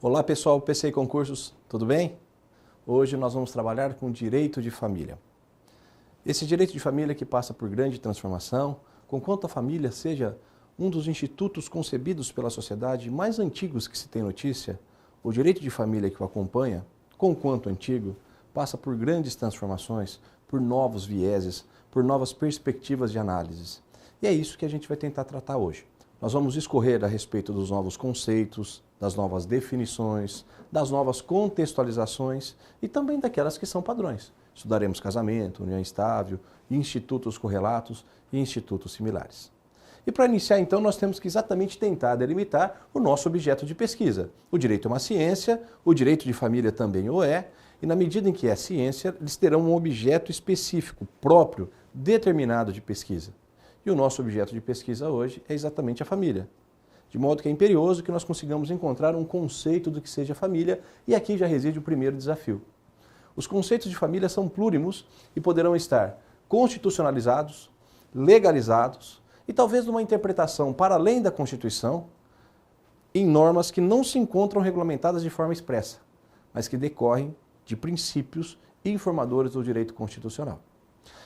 Olá pessoal, PC Concursos, tudo bem? Hoje nós vamos trabalhar com direito de família. Esse direito de família que passa por grande transformação, conquanto a família seja um dos institutos concebidos pela sociedade mais antigos que se tem notícia, o direito de família que o acompanha, conquanto antigo, passa por grandes transformações, por novos vieses, por novas perspectivas de análises. E é isso que a gente vai tentar tratar hoje. Nós vamos discorrer a respeito dos novos conceitos, das novas definições, das novas contextualizações e também daquelas que são padrões. Estudaremos casamento, união estável, institutos correlatos e institutos similares. E para iniciar, então, nós temos que exatamente tentar delimitar o nosso objeto de pesquisa. O direito é uma ciência, o direito de família também o é, e na medida em que é ciência, eles terão um objeto específico, próprio, determinado de pesquisa. E o nosso objeto de pesquisa hoje é exatamente a família. De modo que é imperioso que nós consigamos encontrar um conceito do que seja família, e aqui já reside o primeiro desafio. Os conceitos de família são plúrimos e poderão estar constitucionalizados, legalizados e talvez numa interpretação para além da Constituição, em normas que não se encontram regulamentadas de forma expressa, mas que decorrem de princípios informadores do direito constitucional.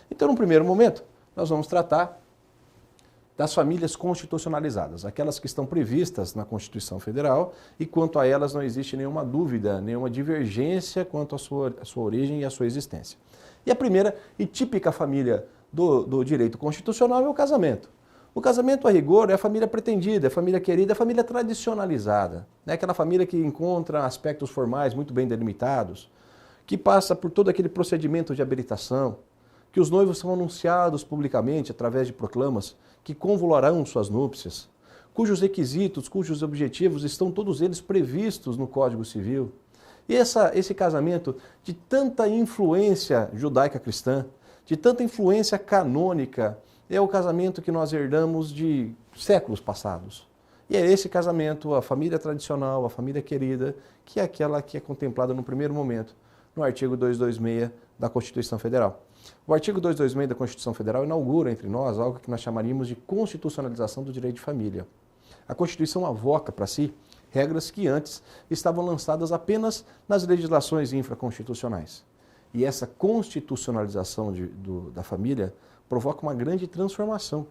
Então, no primeiro momento, nós vamos tratar das famílias constitucionalizadas, aquelas que estão previstas na Constituição Federal e quanto a elas não existe nenhuma dúvida, nenhuma divergência quanto à sua origem e à sua existência. E a primeira e típica família do direito constitucional é o casamento. O casamento, a rigor, é a família pretendida, é a família querida, é a família tradicionalizada. É aquela família que encontra aspectos formais muito bem delimitados, que passa por todo aquele procedimento de habilitação, que os noivos são anunciados publicamente através de proclamas que convolarão suas núpcias, cujos requisitos, cujos objetivos estão todos eles previstos no Código Civil. E esse casamento de tanta influência judaica-cristã, de tanta influência canônica, é o casamento que nós herdamos de séculos passados. E é esse casamento, a família tradicional, a família querida, que é aquela que é contemplada no primeiro momento, no artigo 226 da Constituição Federal. O artigo 226 da Constituição Federal inaugura entre nós algo que nós chamaríamos de constitucionalização do direito de família. A Constituição avoca para si regras que antes estavam lançadas apenas nas legislações infraconstitucionais. E essa constitucionalização da família provoca uma grande transformação.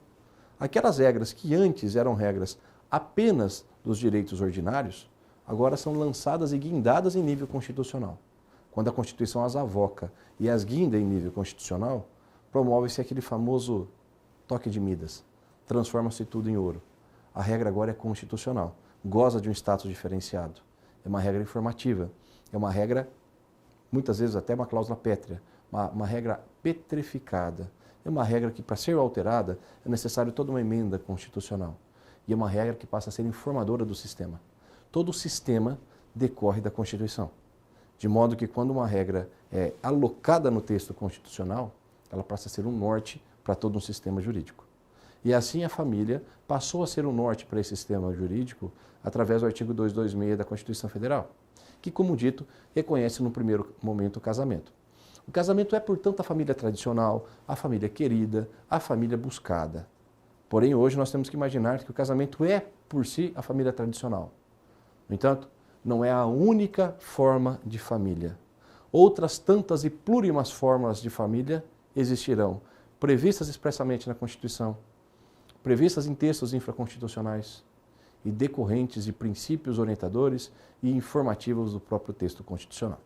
Aquelas regras que antes eram regras apenas dos direitos ordinários, agora são lançadas e guindadas em nível constitucional. Quando a Constituição as avoca e as guinda em nível constitucional, promove-se aquele famoso toque de Midas. Transforma-se tudo em ouro. A regra agora é constitucional, goza de um status diferenciado. É uma regra informativa, é uma regra, muitas vezes até uma cláusula pétrea, uma regra petrificada. É uma regra que, para ser alterada, é necessário toda uma emenda constitucional. E é uma regra que passa a ser informadora do sistema. Todo o sistema decorre da Constituição. De modo que quando uma regra é alocada no texto constitucional, ela passa a ser um norte para todo um sistema jurídico. E assim a família passou a ser um norte para esse sistema jurídico através do artigo 226 da Constituição Federal, que, como dito, reconhece no primeiro momento o casamento. O casamento é, portanto, a família tradicional, a família querida, a família buscada. Porém, hoje nós temos que imaginar que o casamento é, por si, a família tradicional. No entanto, não é a única forma de família. Outras tantas e plurimas formas de família existirão, previstas expressamente na Constituição, previstas em textos infraconstitucionais e decorrentes de princípios orientadores e informativos do próprio texto constitucional.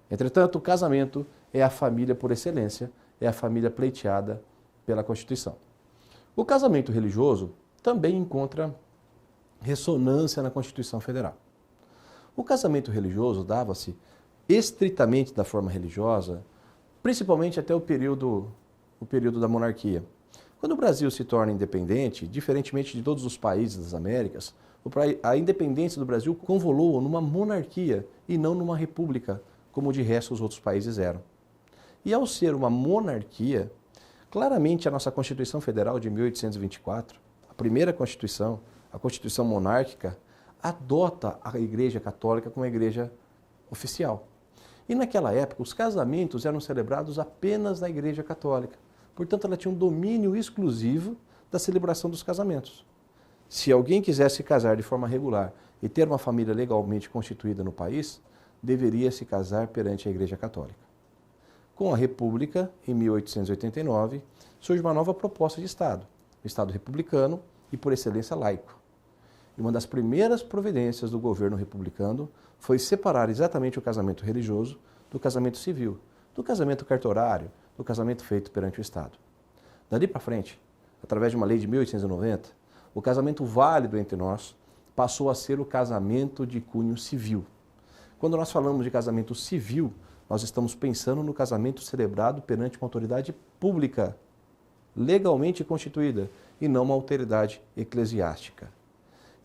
Entretanto, o casamento é a família por excelência, é a família pleiteada pela Constituição. O casamento religioso também encontra ressonância na Constituição Federal. O casamento religioso dava-se estritamente da forma religiosa, principalmente até o período da monarquia. Quando o Brasil se torna independente, diferentemente de todos os países das Américas, a independência do Brasil convolou numa monarquia e não numa república, como de resto os outros países eram. E ao ser uma monarquia, claramente a nossa Constituição Federal de 1824, a primeira Constituição, a Constituição monárquica, adota a Igreja Católica como a igreja oficial. E naquela época, os casamentos eram celebrados apenas na Igreja Católica. Portanto, ela tinha um domínio exclusivo da celebração dos casamentos. se alguém quiser se casar de forma regular e ter uma família legalmente constituída no país, deveria se casar perante a Igreja Católica. Com a República, em 1889, surge uma nova proposta de Estado, o Estado republicano e, por excelência, laico. E uma das primeiras providências do governo republicano foi separar exatamente o casamento religioso do casamento civil, do casamento cartorário, do casamento feito perante o Estado. Dali para frente, através de uma lei de 1890, o casamento válido entre nós passou a ser o casamento de cunho civil. Quando nós falamos de casamento civil, nós estamos pensando no casamento celebrado perante uma autoridade pública, legalmente constituída, e não uma autoridade eclesiástica.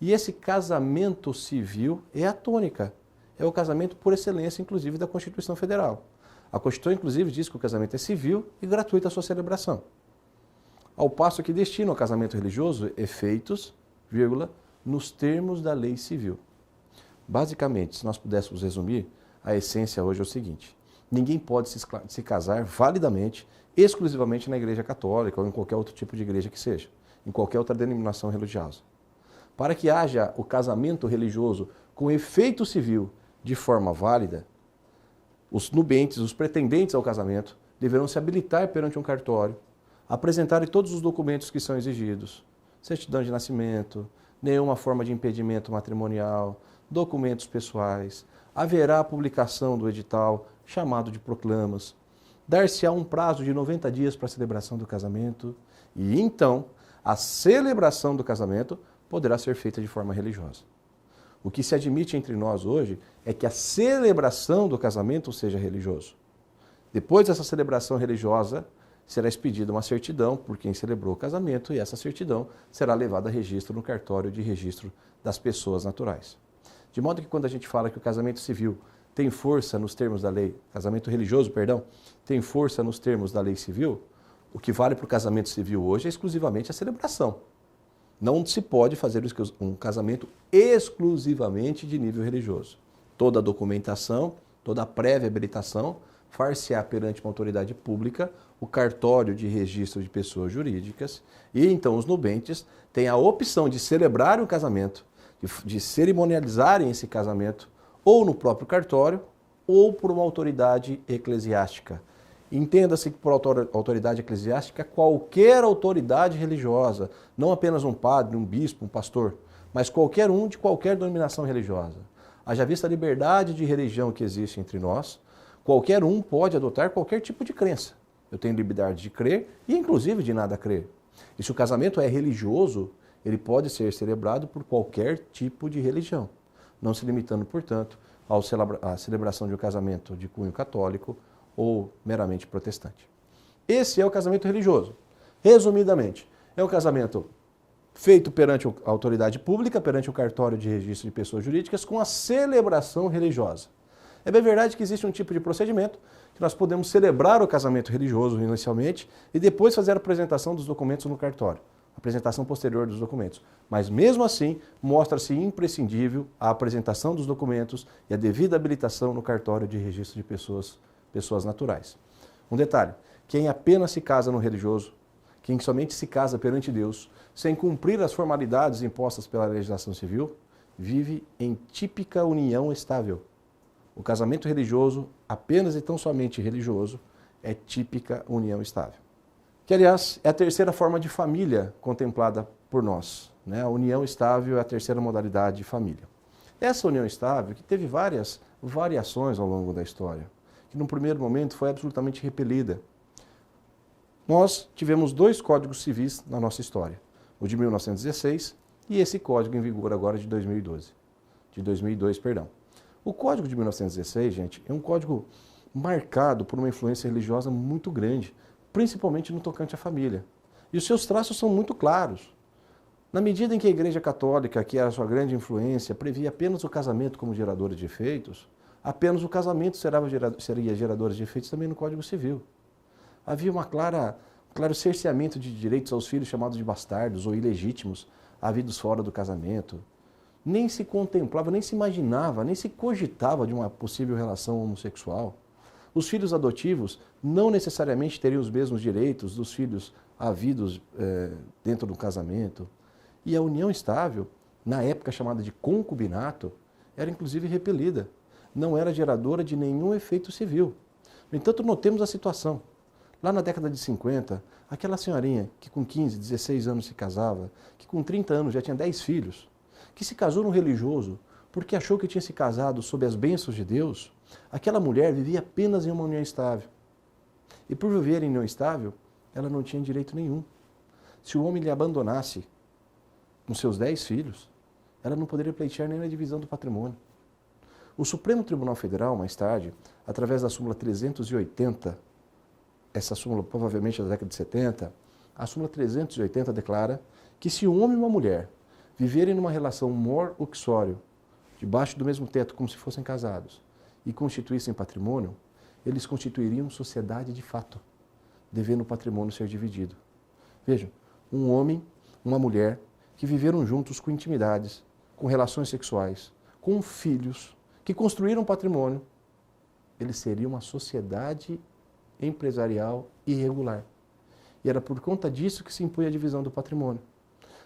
E esse casamento civil é a tônica, é o casamento por excelência, inclusive, da Constituição Federal. A Constituição, inclusive, diz que o casamento é civil e gratuita a sua celebração. Ao passo que destina ao casamento religioso efeitos, nos termos da lei civil. Basicamente, se nós pudéssemos resumir, a essência hoje é o seguinte: ninguém pode se casar validamente, exclusivamente na Igreja Católica ou em qualquer outro tipo de igreja que seja, em qualquer outra denominação religiosa. Para que haja o casamento religioso com efeito civil de forma válida, os nubentes, os pretendentes ao casamento, deverão se habilitar perante um cartório, apresentarem todos os documentos que são exigidos, certidão de nascimento, nenhuma forma de impedimento matrimonial, documentos pessoais, haverá a publicação do edital, chamado de proclamas, dar-se-á um prazo de 90 dias para a celebração do casamento e então a celebração do casamento poderá ser feita de forma religiosa. O que se admite entre nós hoje é que a celebração do casamento seja religioso. Depois dessa celebração religiosa, será expedida uma certidão por quem celebrou o casamento e essa certidão será levada a registro no cartório de registro das pessoas naturais. De modo que quando a gente fala que o casamento civil tem força nos termos da lei, casamento religioso, perdão, tem força nos termos da lei civil, o que vale para o casamento civil hoje é exclusivamente a celebração. Não se pode fazer um casamento exclusivamente de nível religioso. Toda a documentação, toda a prévia habilitação, far-se-á perante uma autoridade pública, o cartório de registro de pessoas jurídicas, e então os nubentes têm a opção de celebrar o casamento, de cerimonializarem esse casamento, ou no próprio cartório, ou por uma autoridade eclesiástica. Entenda-se que por autoridade eclesiástica, qualquer autoridade religiosa, não apenas um padre, um bispo, um pastor, mas qualquer um de qualquer denominação religiosa. Haja vista a liberdade de religião que existe entre nós, qualquer um pode adotar qualquer tipo de crença. Eu tenho liberdade de crer e, inclusive, de nada crer. E se o casamento é religioso, ele pode ser celebrado por qualquer tipo de religião, não se limitando, portanto, à celebração de um casamento de cunho católico ou meramente protestante. Esse é o casamento religioso. Resumidamente, é um casamento feito perante a autoridade pública, perante o cartório de registro de pessoas jurídicas, com a celebração religiosa. É bem verdade que existe um tipo de procedimento que nós podemos celebrar o casamento religioso inicialmente e depois fazer a apresentação dos documentos no cartório, apresentação posterior dos documentos. Mas mesmo assim, mostra-se imprescindível a apresentação dos documentos e a devida habilitação no cartório de registro de pessoas naturais. Um detalhe: quem apenas se casa no religioso, quem somente se casa perante Deus, sem cumprir as formalidades impostas pela legislação civil, vive em típica união estável. O casamento religioso, apenas e tão somente religioso, é típica união estável. Que, aliás, é a terceira forma de família contemplada por nós, né? A união estável é a terceira modalidade de família. Essa união estável, que teve várias variações ao longo da história, que num primeiro momento foi absolutamente repelida. Nós tivemos dois códigos civis na nossa história, o de 1916 e esse código em vigor agora de 2002. O Código de 1916, gente, é um código marcado por uma influência religiosa muito grande, principalmente no tocante à família. E os seus traços são muito claros. Na medida em que a Igreja Católica, que era a sua grande influência, previa apenas o casamento como gerador de efeitos, apenas o casamento seria gerador de efeitos também no Código Civil. Havia um claro cerceamento de direitos aos filhos chamados de bastardos ou ilegítimos, havidos fora do casamento. Nem se contemplava, nem se imaginava, nem se cogitava de uma possível relação homossexual. Os filhos adotivos não necessariamente teriam os mesmos direitos dos filhos havidos dentro do casamento. E a união estável, na época chamada de concubinato, era inclusive repelida. Não era geradora de nenhum efeito civil. No entanto, notemos a situação. Lá na década de 50, aquela senhorinha que com 15, 16 anos se casava, que com 30 anos já tinha 10 filhos, que se casou num religioso porque achou que tinha se casado sob as bênçãos de Deus, aquela mulher vivia apenas em uma união estável. E por viver em união estável, ela não tinha direito nenhum. Se o homem lhe abandonasse com seus 10 filhos, ela não poderia pleitear nem na divisão do patrimônio. O Supremo Tribunal Federal, mais tarde, através da súmula 380, essa súmula provavelmente da década de 70, a súmula 380 declara que se um homem e uma mulher viverem numa relação mor uxório, debaixo do mesmo teto como se fossem casados, e constituíssem patrimônio, eles constituiriam sociedade de fato, devendo o patrimônio ser dividido. Vejam, um homem, uma mulher, que viveram juntos com intimidades, com relações sexuais, com filhos, que construíram patrimônio, eles seriam uma sociedade empresarial irregular. E era por conta disso que se impunha a divisão do patrimônio.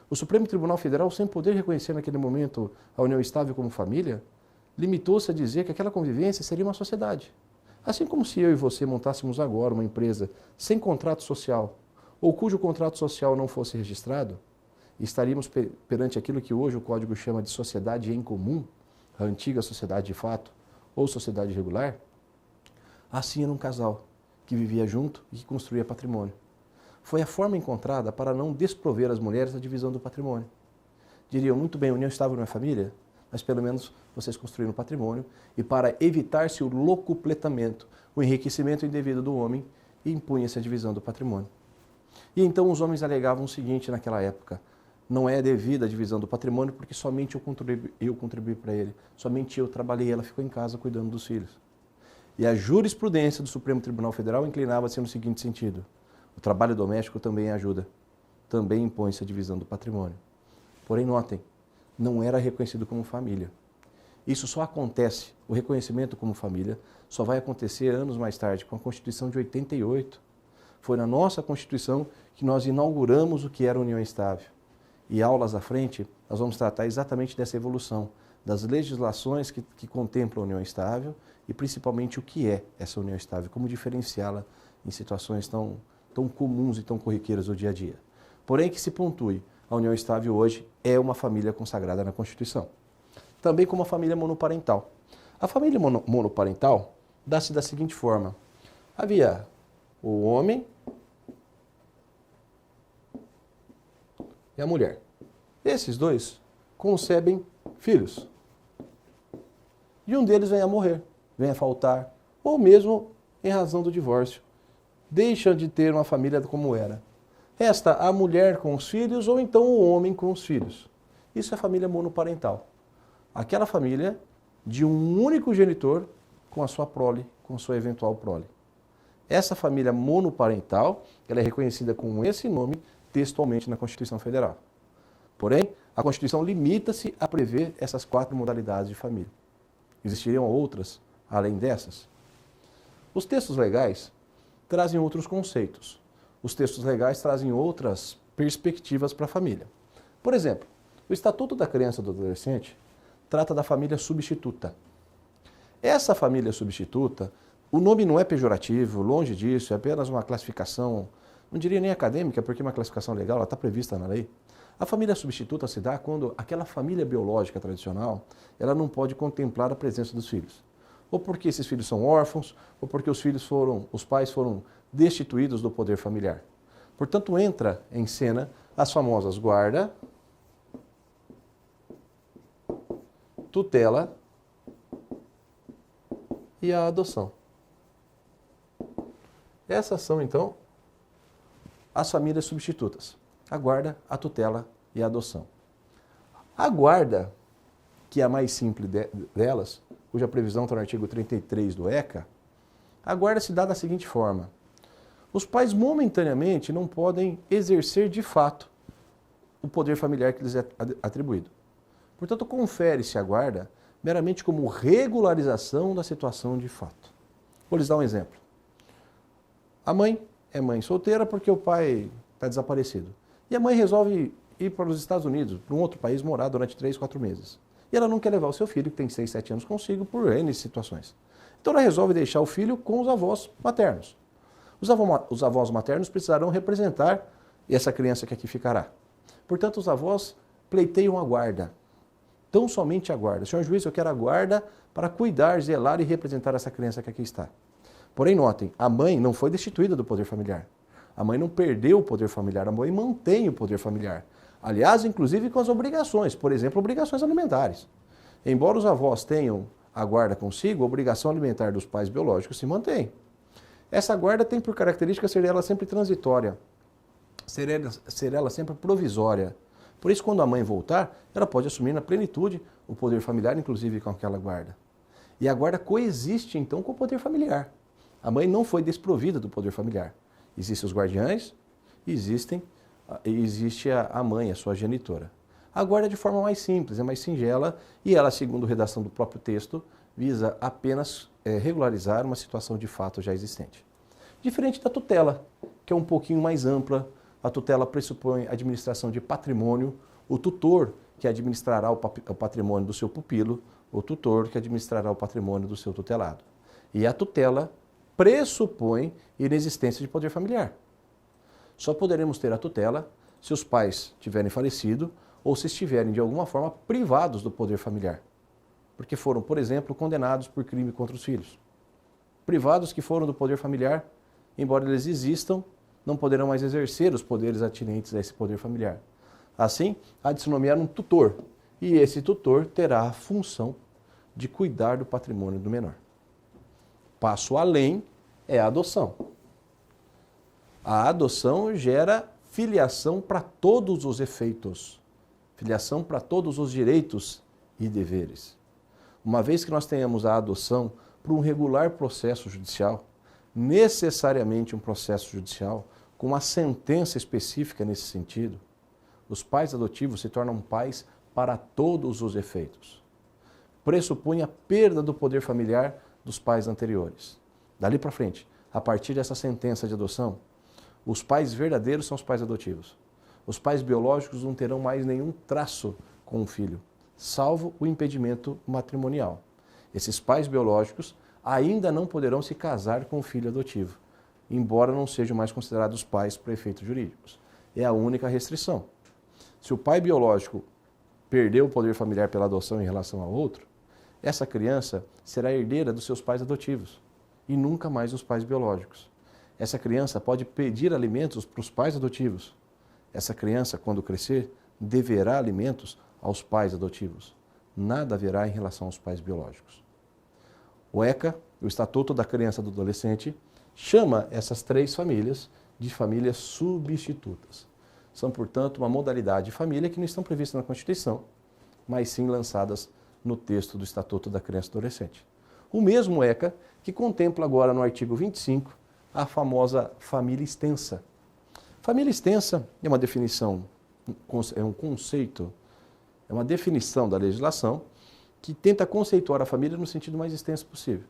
O Supremo Tribunal Federal, sem poder reconhecer naquele momento a união estável como família, limitou-se a dizer que aquela convivência seria uma sociedade. Assim como se eu e você montássemos agora uma empresa sem contrato social, ou cujo contrato social não fosse registrado, estaríamos perante aquilo que hoje o Código chama de sociedade em comum, a antiga sociedade de fato, ou sociedade regular. Assim era um casal que vivia junto e que construía patrimônio. Foi a forma encontrada para não desprover as mulheres da divisão do patrimônio. Diriam, muito bem, a união estável não é família, mas pelo menos vocês construíram patrimônio, e para evitar-se o locupletamento, o enriquecimento indevido do homem, impunha-se a divisão do patrimônio. E então os homens alegavam o seguinte naquela época: não é devida a divisão do patrimônio porque somente eu contribuí para ele, somente eu trabalhei, ela ficou em casa cuidando dos filhos. E a jurisprudência do Supremo Tribunal Federal inclinava-se no seguinte sentido: o trabalho doméstico também ajuda, também impõe-se a divisão do patrimônio. Porém, notem, não era reconhecido como família. Isso só acontece, o reconhecimento como família, só vai acontecer anos mais tarde, com a Constituição de 88. Foi na nossa Constituição que nós inauguramos o que era a união estável. E aulas à frente, nós vamos tratar exatamente dessa evolução, das legislações que contemplam a união estável e principalmente o que é essa união estável, como diferenciá-la em situações tão comuns e tão corriqueiras do dia a dia. Porém, que se pontue, a união estável hoje é uma família consagrada na Constituição. Também como a família monoparental. A família monoparental dá-se da seguinte forma: havia o homem e a mulher. Esses dois concebem filhos. E um deles vem a morrer, vem a faltar, ou mesmo em razão do divórcio. Deixa de ter uma família como era. Resta a mulher com os filhos ou então o homem com os filhos. Isso é família monoparental. Aquela família de um único genitor com a sua prole, com a sua eventual prole. Essa família monoparental, ela é reconhecida com esse nome textualmente na Constituição Federal. Porém, a Constituição limita-se a prever essas 4 modalidades de família. Existiriam outras além dessas? Os textos legais trazem outros conceitos. Os textos legais trazem outras perspectivas para a família. Por exemplo, o Estatuto da Criança e do Adolescente trata da família substituta. Essa família substituta, o nome não é pejorativo, longe disso, é apenas uma classificação, não diria nem acadêmica, porque é uma classificação legal, ela está prevista na lei. A família substituta se dá quando aquela família biológica tradicional, ela não pode contemplar a presença dos filhos. Ou porque esses filhos são órfãos, ou porque os pais foram destituídos do poder familiar. Portanto, entra em cena as famosas guarda, tutela e a adoção. Essas são, então, as famílias substitutas: a guarda, a tutela e a adoção. A guarda, que é a mais simples delas, cuja previsão está no artigo 33 do ECA, a guarda se dá da seguinte forma: os pais momentaneamente não podem exercer de fato o poder familiar que lhes é atribuído. Portanto, confere-se a guarda meramente como regularização da situação de fato. Vou lhes dar um exemplo. A mãe é mãe solteira porque o pai está desaparecido. E a mãe resolve ir para os Estados Unidos, para um outro país, morar durante 3, 4 meses. E ela não quer levar o seu filho, que tem 6, 7 anos, consigo, por N situações. Então ela resolve deixar o filho com os avós maternos. Os avós maternos precisarão representar essa criança que aqui ficará. Portanto, os avós pleiteiam a guarda. Tão somente a guarda. Senhor juiz, eu quero a guarda para cuidar, zelar e representar essa criança que aqui está. Porém, notem, a mãe não foi destituída do poder familiar. A mãe não perdeu o poder familiar, a mãe mantém o poder familiar. Aliás, inclusive com as obrigações, por exemplo, obrigações alimentares. Embora os avós tenham a guarda consigo, a obrigação alimentar dos pais biológicos se mantém. Essa guarda tem por característica ser ela sempre transitória, ser ela sempre provisória. Por isso, quando a mãe voltar, ela pode assumir na plenitude o poder familiar, inclusive com aquela guarda. E a guarda coexiste, então, com o poder familiar. A mãe não foi desprovida do poder familiar. Existem os guardiães, existe a mãe, a sua genitora. A guarda é de forma mais simples, é mais singela e ela, segundo a redação do próprio texto, visa apenas regularizar uma situação de fato já existente. Diferente da tutela, que é um pouquinho mais ampla. A tutela pressupõe a administração de patrimônio, o tutor que administrará o patrimônio do seu pupilo, o tutor que administrará o patrimônio do seu tutelado. E a tutela pressupõe inexistência de poder familiar. Só poderemos ter a tutela se os pais tiverem falecido ou se estiverem de alguma forma privados do poder familiar, porque foram, por exemplo, condenados por crime contra os filhos. Privados que foram do poder familiar, embora eles existam, não poderão mais exercer os poderes atinentes a esse poder familiar. Assim, há de se nomear um tutor, e esse tutor terá a função de cuidar do patrimônio do menor. Passo além é a adoção. A adoção gera filiação para todos os efeitos, filiação para todos os direitos e deveres. Uma vez que nós tenhamos a adoção por um regular processo judicial, necessariamente um processo judicial, com uma sentença específica nesse sentido, os pais adotivos se tornam pais para todos os efeitos. Pressupõe a perda do poder familiar dos pais anteriores. Dali para frente, a partir dessa sentença de adoção, os pais verdadeiros são os pais adotivos. Os pais biológicos não terão mais nenhum traço com o filho, salvo o impedimento matrimonial. Esses pais biológicos ainda não poderão se casar com o filho adotivo, embora não sejam mais considerados pais para efeitos jurídicos. É a única restrição. Se o pai biológico perdeu o poder familiar pela adoção em relação ao outro, essa criança será herdeira dos seus pais adotivos e nunca mais dos pais biológicos. Essa criança pode pedir alimentos para os pais adotivos. Essa criança, quando crescer, deverá alimentos aos pais adotivos. Nada haverá em relação aos pais biológicos. O ECA, o Estatuto da Criança e do Adolescente, chama essas 3 famílias de famílias substitutas. São, portanto, uma modalidade de família que não estão previstas na Constituição, mas sim lançadas no texto do Estatuto da Criança e do Adolescente. O mesmo ECA que contempla agora no artigo 25 a famosa família extensa. Família extensa é uma definição, é um conceito, é uma definição da legislação que tenta conceituar a família no sentido mais extenso possível.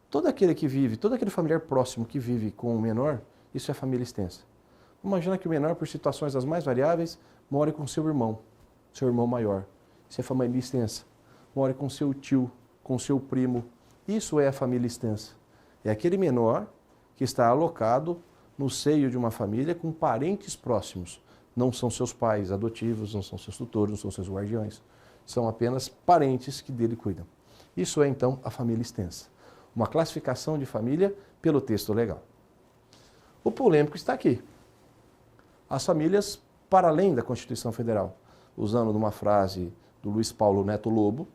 Todo aquele familiar próximo que vive com o menor, isso é família extensa. Imagina que o menor, por situações as mais variáveis, more com seu irmão maior. Isso é família extensa. More com seu tio, com seu primo. Isso é a família extensa. É aquele menor que está alocado no seio de uma família com parentes próximos. Não são seus pais adotivos, não são seus tutores, não são seus guardiões. São apenas parentes que dele cuidam. Isso é, então, a família extensa. Uma classificação de família pelo texto legal. O polêmico está aqui. As famílias para além da Constituição Federal. Usando uma frase do Luiz Paulo Neto Lobo,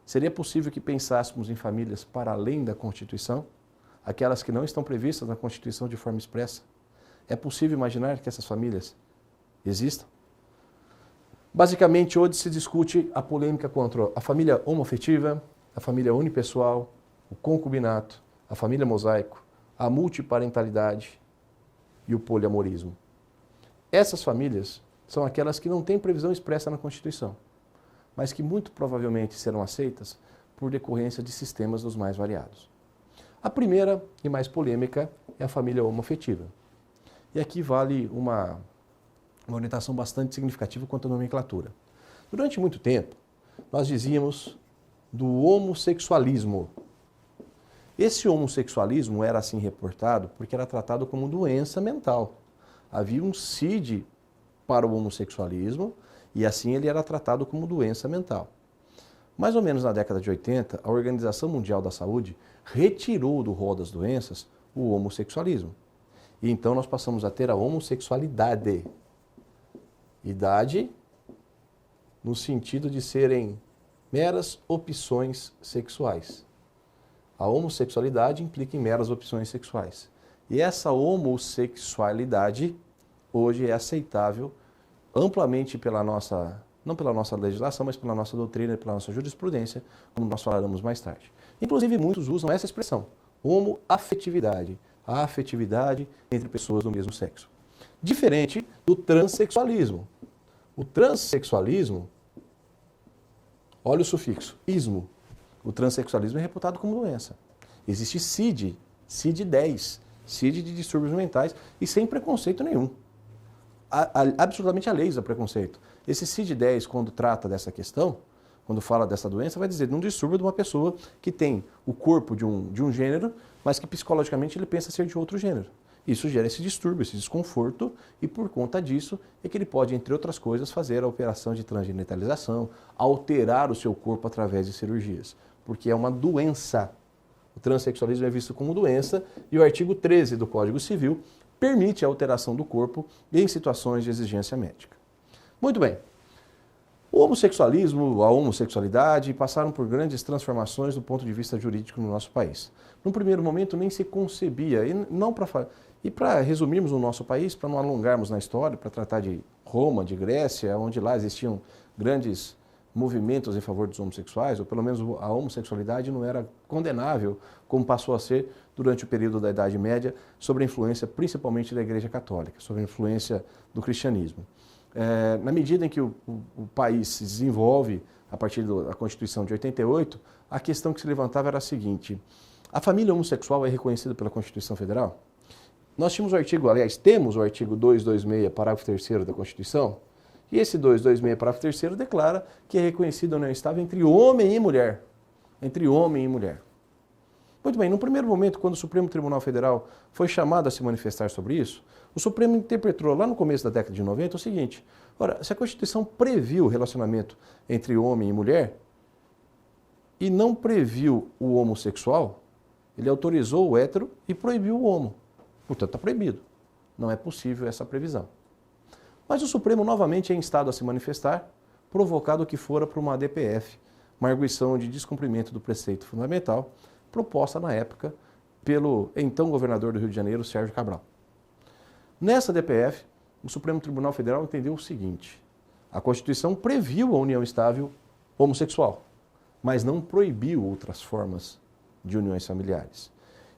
seria possível que pensássemos em famílias para além da Constituição? Aquelas que não estão previstas na Constituição de forma expressa? É possível imaginar que essas famílias existam? Basicamente, hoje se discute a polêmica contra a família homoafetiva, a família unipessoal, o concubinato, a família mosaico, a multiparentalidade e o poliamorismo. Essas famílias são aquelas que não têm previsão expressa na Constituição, mas que muito provavelmente serão aceitas por decorrência de sistemas dos mais variados. A primeira e mais polêmica é a família homoafetiva. E aqui vale uma uma orientação bastante significativa quanto à nomenclatura. Durante muito tempo, nós dizíamos do homossexualismo. Esse homossexualismo era assim reportado porque era tratado como doença mental. Havia um CID para o homossexualismo e assim ele era tratado como doença mental. Mais ou menos na década de 80, a Organização Mundial da Saúde retirou do rol das doenças o homossexualismo. E então nós passamos a ter a homossexualidade. Idade no sentido de serem meras opções sexuais. A homossexualidade implica em meras opções sexuais. E essa homossexualidade hoje é aceitável amplamente pela nossa, não pela nossa legislação, mas pela nossa doutrina e pela nossa jurisprudência, como nós falaremos mais tarde. Inclusive, muitos usam essa expressão, homoafetividade, a afetividade entre pessoas do mesmo sexo. Diferente do transexualismo. O transexualismo, olha o sufixo, ismo. O transexualismo é reputado como doença. Existe CID, CID-10, CID de distúrbios mentais e sem preconceito nenhum. Absolutamente alheios a preconceito. Esse CID-10, quando trata dessa questão, quando fala dessa doença, vai dizer de um distúrbio de uma pessoa que tem o corpo de um gênero, mas que psicologicamente ele pensa ser de outro gênero. Isso gera esse distúrbio, esse desconforto, e por conta disso é que ele pode, entre outras coisas, fazer a operação de transgenitalização, alterar o seu corpo através de cirurgias, porque é uma doença. O transexualismo é visto como doença e o artigo 13 do Código Civil permite a alteração do corpo em situações de exigência médica. Muito bem. O homossexualismo, a homossexualidade passaram por grandes transformações do ponto de vista jurídico no nosso país. Num primeiro momento nem se concebia, e para resumirmos o nosso país, para não alongarmos na história, para tratar de Roma, de Grécia, onde lá existiam grandes movimentos em favor dos homossexuais, ou pelo menos a homossexualidade não era condenável, como passou a ser durante o período da Idade Média, sob a influência principalmente da Igreja Católica, sob a influência do cristianismo. Na medida em que o país se desenvolve, a partir da Constituição de 88, a questão que se levantava era a seguinte: a família homossexual é reconhecida pela Constituição Federal? Nós temos temos o artigo 226, parágrafo 3º da Constituição, e esse 226, parágrafo 3º declara que é reconhecida a união estável entre homem e mulher. Entre homem e mulher. Muito bem, no primeiro momento, quando o Supremo Tribunal Federal foi chamado a se manifestar sobre isso, o Supremo interpretou lá no começo da década de 90 o seguinte: ora, se a Constituição previu o relacionamento entre homem e mulher e não previu o homossexual, ele autorizou o hétero e proibiu o homo. Portanto, está proibido. Não é possível essa previsão. Mas o Supremo novamente é instado a se manifestar, provocado que fora por uma ADPF, uma arguição de descumprimento do preceito fundamental, proposta na época pelo então governador do Rio de Janeiro, Sérgio Cabral. Nessa DPF, o Supremo Tribunal Federal entendeu o seguinte: a Constituição previu a união estável homossexual, mas não proibiu outras formas de uniões familiares.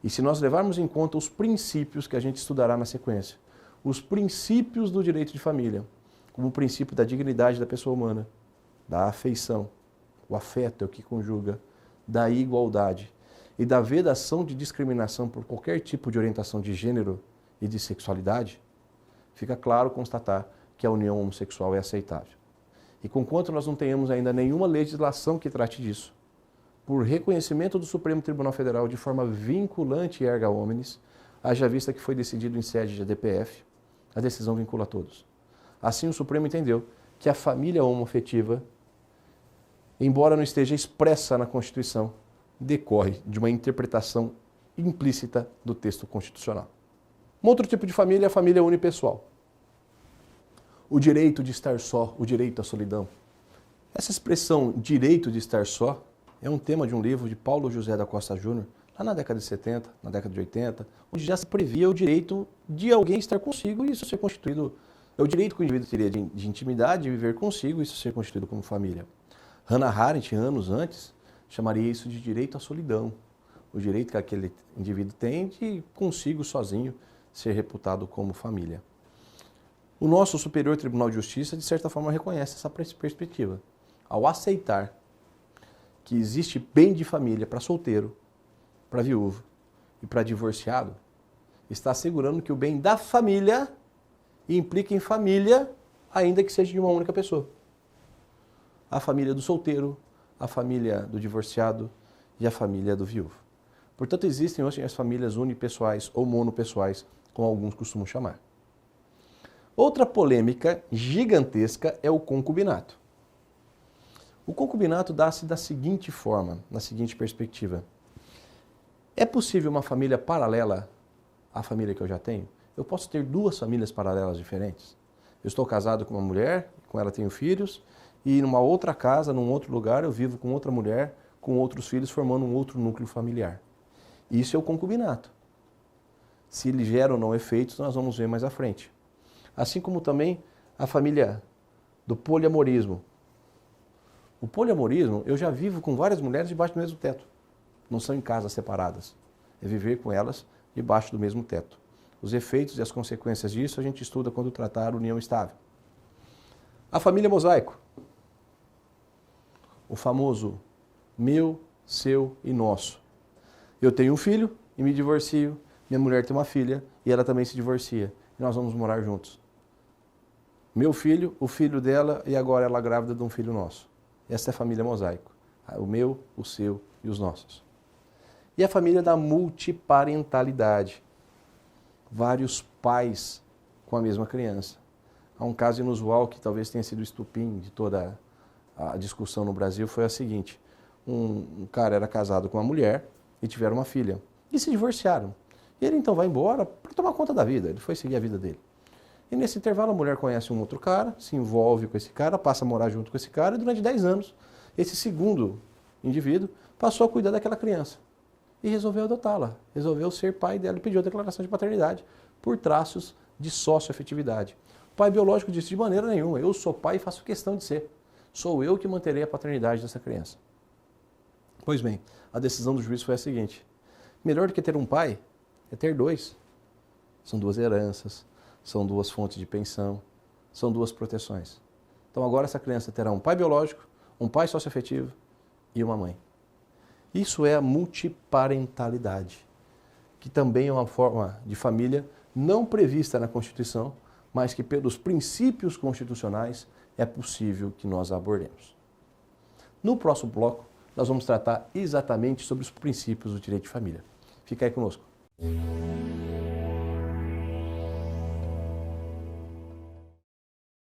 E se nós levarmos em conta os princípios que a gente estudará na sequência, os princípios do direito de família, como o princípio da dignidade da pessoa humana, da afeição, o afeto é o que conjuga, da igualdade e da vedação de discriminação por qualquer tipo de orientação de gênero e de sexualidade, fica claro constatar que a união homossexual é aceitável. E conquanto nós não tenhamos ainda nenhuma legislação que trate disso, por reconhecimento do Supremo Tribunal Federal de forma vinculante erga omnes, haja vista que foi decidido em sede de ADPF, a decisão vincula a todos. Assim, o Supremo entendeu que a família homoafetiva, embora não esteja expressa na Constituição, decorre de uma interpretação implícita do texto constitucional. Um outro tipo de família é a família unipessoal. O direito de estar só, o direito à solidão. Essa expressão direito de estar só é um tema de um livro de Paulo José da Costa Júnior, lá na década de 70, na década de 80, onde já se previa o direito de alguém estar consigo e isso ser constituído, é o direito que o indivíduo teria de intimidade, de viver consigo e isso ser constituído como família. Hannah Arendt, anos antes, chamaria isso de direito à solidão, o direito que aquele indivíduo tem de consigo, sozinho, ser reputado como família. O nosso Superior Tribunal de Justiça, de certa forma, reconhece essa perspectiva, ao aceitar que existe bem de família para solteiro, para viúvo e para divorciado, está assegurando que o bem da família implica em família ainda que seja de uma única pessoa. A família do solteiro, a família do divorciado e a família do viúvo. Portanto, existem hoje as famílias unipessoais ou monopessoais, como alguns costumam chamar. Outra polêmica gigantesca é o concubinato. O concubinato dá-se da seguinte forma, na seguinte perspectiva. É possível uma família paralela à família que eu já tenho? Eu posso ter duas famílias paralelas diferentes? Eu estou casado com uma mulher, com ela tenho filhos, e numa outra casa, num outro lugar, eu vivo com outra mulher, com outros filhos, formando um outro núcleo familiar. Isso é o concubinato. Se ele gera ou não efeitos, nós vamos ver mais à frente. Assim como também a família do poliamorismo. O poliamorismo, eu já vivo com várias mulheres debaixo do mesmo teto. Não são em casas separadas. É viver com elas debaixo do mesmo teto. Os efeitos e as consequências disso a gente estuda quando tratar união estável. A família mosaico. O famoso meu, seu e nosso. Eu tenho um filho e me divorcio. Minha mulher tem uma filha e ela também se divorcia. E nós vamos morar juntos. Meu filho, o filho dela e agora ela grávida de um filho nosso. Essa é a família mosaico. O meu, o seu e os nossos. E a família da multiparentalidade. Vários pais com a mesma criança. Há um caso inusual que talvez tenha sido o estupim de toda a discussão no Brasil, foi a seguinte. Um cara era casado com uma mulher e tiveram uma filha. E se divorciaram. E ele então vai embora para tomar conta da vida. Ele foi seguir a vida dele. E nesse intervalo a mulher conhece um outro cara, se envolve com esse cara, passa a morar junto com esse cara e durante 10 anos esse segundo indivíduo passou a cuidar daquela criança. E resolveu adotá-la, resolveu ser pai dela e pediu a declaração de paternidade por traços de socioafetividade. O pai biológico disse de maneira nenhuma, eu sou pai e faço questão de ser. Sou eu que manterei a paternidade dessa criança. Pois bem, a decisão do juiz foi a seguinte, melhor do que ter um pai é ter dois. São duas heranças, são duas fontes de pensão, são duas proteções. Então agora essa criança terá um pai biológico, um pai socioafetivo e uma mãe. Isso é a multiparentalidade, que também é uma forma de família não prevista na Constituição, mas que pelos princípios constitucionais é possível que nós abordemos. No próximo bloco, nós vamos tratar exatamente sobre os princípios do direito de família. Fica aí conosco.